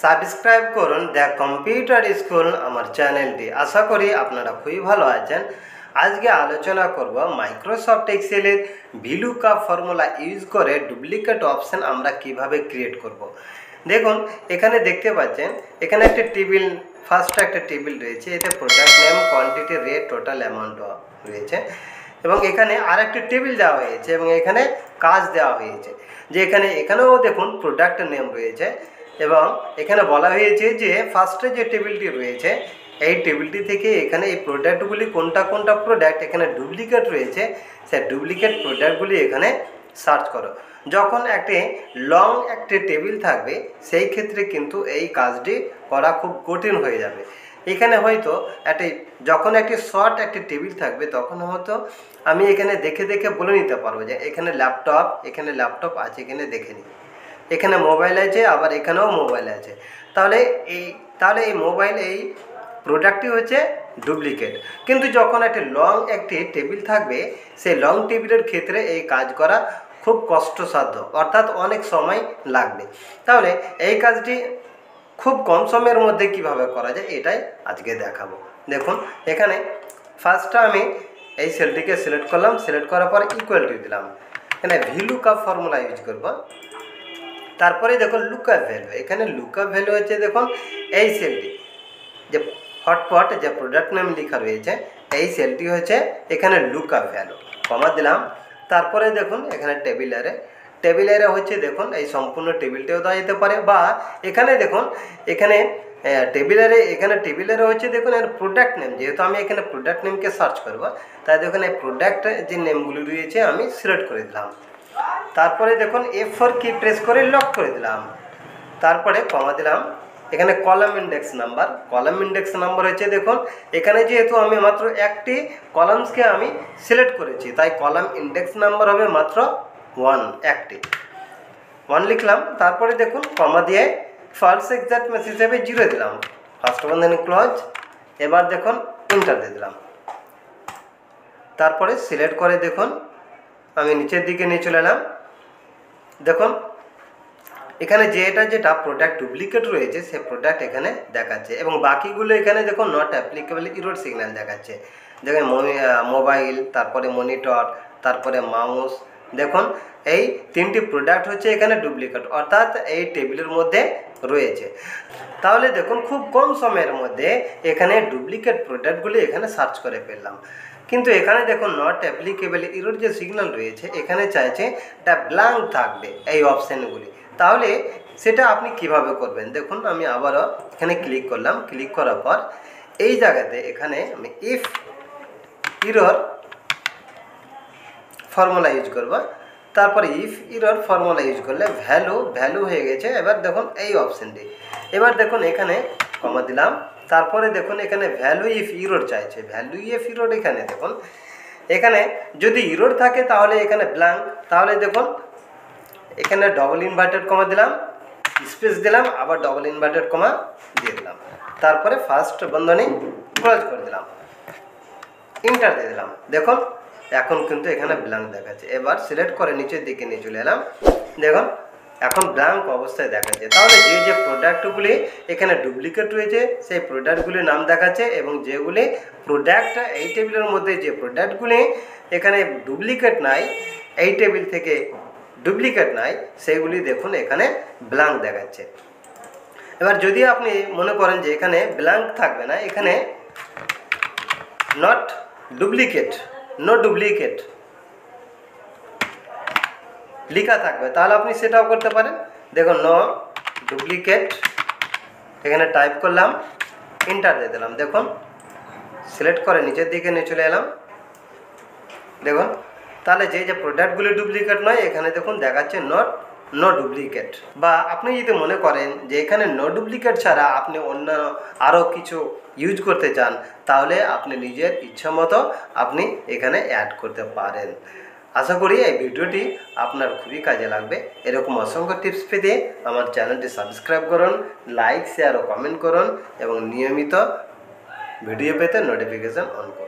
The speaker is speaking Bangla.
সাবস্ক্রাইব করুন দ্য কম্পিউটার স্কুল আমার চ্যানেলটি। আশা করি আপনারা খুবই ভালো আছেন। আজকে আলোচনা করব মাইক্রোসফট এক্সেলের ভিলুকাপ ফর্মুলা ইউজ করে ডুপ্লিকেট অপশন আমরা কিভাবে ক্রিয়েট করব। দেখুন এখানে দেখতে পাচ্ছেন, এখানে একটা টেবিল, ফার্স্ট একটা টেবিল রয়েছে, এতে product name, quantity, rate, total amount রয়েছে এবং এখানে আর একটা টেবিল দেওয়া হয়েছে এবং এখানে কাজ দেওয়া হয়েছে যে এখানেও দেখুন প্রোডাক্ট নেম রয়েছে এবং এখানে বলা হয়েছে যে ফার্স্টে যে টেবিলটি রয়েছে এই টেবিলটি থেকে এখানে এই প্রোডাক্টগুলি কোনটা কোনটা প্রোডাক্ট এখানে ডুপ্লিকেট রয়েছে, সেই ডুপ্লিকেট প্রোডাক্টগুলি এখানে সার্চ করো। যখন একটি লং একটি টেবিল থাকবে সেই ক্ষেত্রে কিন্তু এই কাজটি করা খুব কঠিন হয়ে যাবে। এখানে হয়তো যখন একটি শর্ট একটি টেবিল থাকবে তখন হয়তো আমি এখানে দেখে দেখে বলে নিতে পারবো যে এখানে ল্যাপটপ আছে, এখানে দেখে নিই, এখানে মোবাইল আছে, আবার এখানেও মোবাইল আছে, তাহলে এই মোবাইল এই প্রোডাক্টটি হচ্ছে ডুপ্লিকেট। কিন্তু যখন একটি টেবিল থাকবে সেই লং টেবিলের ক্ষেত্রে এই কাজ করা খুব কষ্টসাধ্য, অর্থাৎ অনেক সময় লাগবে। তাহলে এই কাজটি খুব কম সময়ের মধ্যে কিভাবে করা যায় এটাই আজকে দেখাবো। দেখুন এখানে ফার্স্টে আমি এই সেলটিকে সিলেক্ট করলাম, সিলেক্ট করার পর ইকুয়াল টু দিলাম, এখানে ভিলুকাপ ফর্মুলা ইউজ করব। তারপরে দেখুন লুকআপ ভ্যালু, এখানে লুকআপ ভ্যালু হচ্ছে দেখুন এই সেলটি যে হটপট যে প্রোডাক্ট নেম লেখা রয়েছে এই সেলটি হচ্ছে এখানে লুকআপ ভ্যালু, কমা দিলাম। তারপরে দেখুন এখানে টেবিল এরে হচ্ছে দেখুন এই সম্পূর্ণ টেবিলটাও দেওয়া যেতে পারে, বা এখানে দেখুন এখানে টেবিলের হচ্ছে দেখুন এর প্রোডাক্ট নেম, যেহেতু আমি এখানে প্রোডাক্ট নেমকে সার্চ করব তাই দেখুন এই প্রোডাক্ট যে নেমগুলি রয়েছে আমি সিলেক্ট করে দিলাম। তারপরে দেখুন F4 কি প্রেস করে লক করে দিলাম, তারপরে কমা দিলাম। এখানে কলাম ইন্ডেক্স নাম্বার হচ্ছে দেখুন এখানে যেহেতু আমি মাত্র একটি কলামসকে আমি সিলেক্ট করেছি তাই কলাম ইন্ডেক্স নাম্বার হবে মাত্র 1 লিখলাম। তারপরে দেখুন কমা দিয়ে ফালস এক্সাক্ট ম্যাচ হিসেবে 0 দিলাম, ফার্স্ট বন্ধনী ক্লোজ। এবার দেখুন এন্টার দিয়ে দিলাম। তারপরে সিলেক্ট করে দেখুন আমি নিচের দিকে নিয়ে চলে এলাম। দেখুন এখানে যেটা প্রোডাক্ট ডুপ্লিকেট রয়েছে সে প্রোডাক্ট এখানে দেখাচ্ছে এবং বাকিগুলো এখানে দেখুন নট অ্যাপ্লিকেবল ইরর সিগন্যাল দেখাচ্ছে। দেখুন মোবাইল, তারপরে মনিটর, তারপরে মাউস, দেখুন এই তিনটি প্রোডাক্ট হচ্ছে এখানে ডুপ্লিকেট, অর্থাৎ এই টেবিলের মধ্যে রয়েছে। তাহলে দেখুন খুব কম সময়ের মধ্যে এখানে ডুপ্লিকেট প্রোডাক্টগুলি এখানে সার্চ করে ফেললাম। কিন্তু এখানে দেখুন নট অ্যাপ্লিকেবল ইরর যে সিগন্যাল রয়েছে এখানে চাইছে এটা ব্ল্যাঙ্ক থাকবে এই অপশানগুলি, তাহলে সেটা আপনি কিভাবে করবেন। দেখুন আমি আবারও এখানে ক্লিক করলাম, ক্লিক করার পর এই জায়গাতে এখানে আমি ইফ ইরর ফর্মুলা ইউজ করব। তারপরে ইফ ইরর ফর্মুলা ইউজ করলে ভ্যালু হয়ে গেছে। এবার দেখুন এই অপশানটি, এবার দেখুন এখানে কমা দিলাম। তারপরে দেখুন এখানে ভ্যালু ইফ ইরর চাইছে, এখানে দেখুন এখানে যদি ইরর থাকে তাহলে এখানে ব্ল্যাঙ্ক, তাহলে দেখুন এখানে ডবল ইনভার্টেড কমা দিলাম, স্পেস দিলাম, আবার ডবল ইনভার্টেড কমা দিয়ে দিলাম, তারপরে ফার্স্ট বন্ধনী ক্লোজ করে দিলাম, এন্টার দিয়ে দিলাম। দেখুন এখন কিন্তু এখানে ব্ল্যাঙ্ক দেখাচ্ছে। এবার সিলেক্ট করে নিচের দিকে নিয়ে চলে এলাম, দেখুন এখন ব্ল্যাঙ্ক অবস্থায় দেখাচ্ছে। তাহলে যে প্রোডাক্টগুলি এখানে ডুপ্লিকেট রয়েছে সেই প্রোডাক্টগুলির নাম দেখাচ্ছে এবং যেগুলি প্রোডাক্ট এই টেবিলের মধ্যে যে প্রোডাক্টগুলি এখানে ডুপ্লিকেট নাই, এই টেবিল থেকে ডুপ্লিকেট নাই, সেগুলি দেখুন এখানে ব্ল্যাঙ্ক দেখাচ্ছে। এবার যদি আপনি মনে করেন যে এখানে ব্ল্যাঙ্ক থাকবে না, এখানে নো ডুপ্লিকেট লেখা থাকবে, তাহলে আপনি সেটাও করতে পারেন। দেখুন নো ডুপ্লিকেট এখানে টাইপ করলাম, এন্টার দিয়ে দিলাম। দেখুন সিলেক্ট করে নিচের দিকে নিয়ে চলে এলাম। দেখুন তাহলে যে প্রোডাক্টগুলি ডুপ্লিকেট নয় এখানে দেখুন দেখাচ্ছে নো ডুপ্লিকেট। বা আপনি যদি মনে করেন যে এখানে নো ডুপ্লিকেট ছাড়া আপনি অন্য আরও কিছু ইউজ করতে চান তাহলে আপনি নিজের ইচ্ছা মতো আপনি এখানে অ্যাড করতে পারেন। আশা করি এই ভিডিওটি আপনার খুবই কাজে লাগবে। এরকম অসংখ্য টিপস পেতে আমার চ্যানেলটি সাবস্ক্রাইব করুন, লাইক, শেয়ার ও কমেন্ট করুন এবং নিয়মিত ভিডিও পেতে নোটিফিকেশান অন করুন।